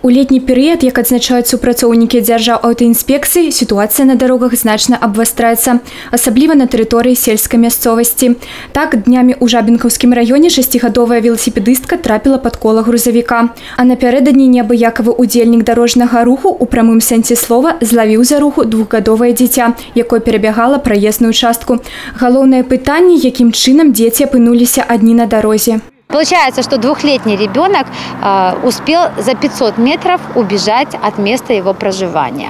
У летні перыяд, як адзначаюць супрацоўнікі дзяржаўаўтаінспекцыі, сітуацыя на дарогах значна абвастраецца, асабліва на тэрыторыі сельскай мясцовасці. Так, днямі ў Жабінкаўскім раёне 6гадовая веласіпедыстка трапіла пад кола грузавіка. А напярэдадні неабыякавы удзельнік дарожнага руху ў прамым сэнсе слова злавіў за руху 2гадовае дзіця, якое перабягала праезную частку. Галоўнае пытанне, якім чынам дзеці апынуліся адні на дарозе. Получается, что двухлетний ребенок успел за 500 метров убежать от места его проживания.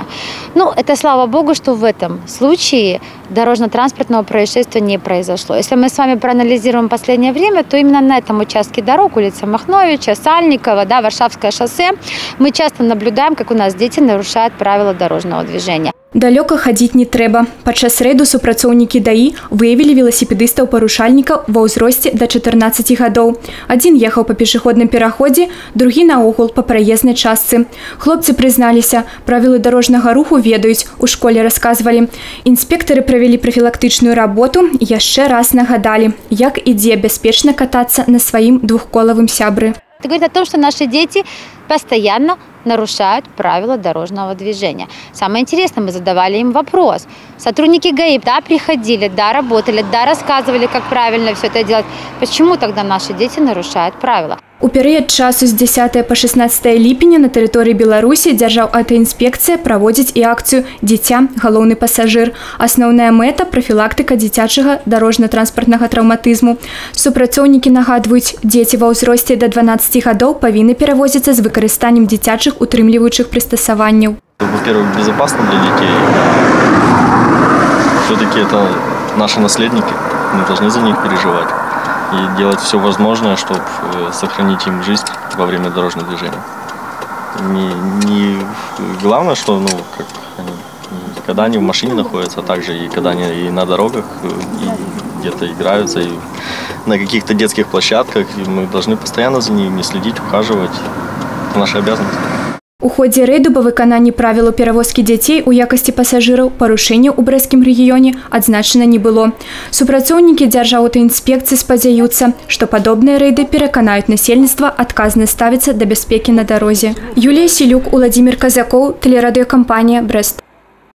Ну, это слава богу, что в этом случае дорожно-транспортного происшествия не произошло. Если мы с вами проанализируем последнее время, то именно на этом участке дорог, улица Махновича, Сальникова, Варшавское шоссе, мы часто наблюдаем, как у нас дети нарушают правила дорожного движения. Далёка хадзіць не трэба. Падчас рэйду супрацоўнікі ДАІ выявілі веласіпедыстаў-парушальнікаў ва ўзросце да 14 гадоў. Адзін ехаў па пешаходным пераходзе, другі наогул па праезнай частцы. Хлопцы прызналіся, правілы дарожнага руху ведаюць, у школе расказвалі. Інспектары правялі прафілактычную работу і яшчэ раз нагадалі, як ідзе бяспечна катацца на сваім двухколавым сябры. Это говорит о том, что наши дети постоянно нарушают правила дорожного движения. Самое интересное, мы задавали им вопрос. Сотрудники ГАИ, приходили, работали, рассказывали, как правильно все это делать. Почему тогда наши дети нарушают правила? У перыяд часу з 10 па 16 ліпеня на тэрыторыі Беларусі Дзяржаўаўтаінспекцыя праводзіць і акцыю «Дзіця – галоўны пасажыр». Асноўная мэта – прафілактыка дзіцячага дарожна-транспартнага траўматызму. Супрацоўнікі нагадваюць, дзеці ва ўзросце да 12 гадоў павінны перавозіцца з выкарыстаннем дзіцячых утрымліваючых прыстасаванняў. Во-первых, безопасно для детей. Все-таки это наши наследники, мы должны за них переживать и делать все возможное, чтобы сохранить им жизнь во время дорожного движения. Не главное, что когда они в машине находятся, а также и когда они и на дорогах, и где-то играются, и на каких-то детских площадках, и мы должны постоянно за ними следить, ухаживать. Это наша обязанность. У ходзе рэйду па выкананні правілаў перавозкі дзяцей у якасці пасажыраў парушэнняў у брэсцкім рэгіёне адзначана не было. Супрацоўнікі Дзяржаўаўтаінспекцыі спадзяюцца, што падобныя рэйды пераканаюць насельніцтва адказна ставіцца да бяспекі на дарозе. Юлія Сілюк, Уладзімір Казакоў, тэлерадыёкампанія «Брэст».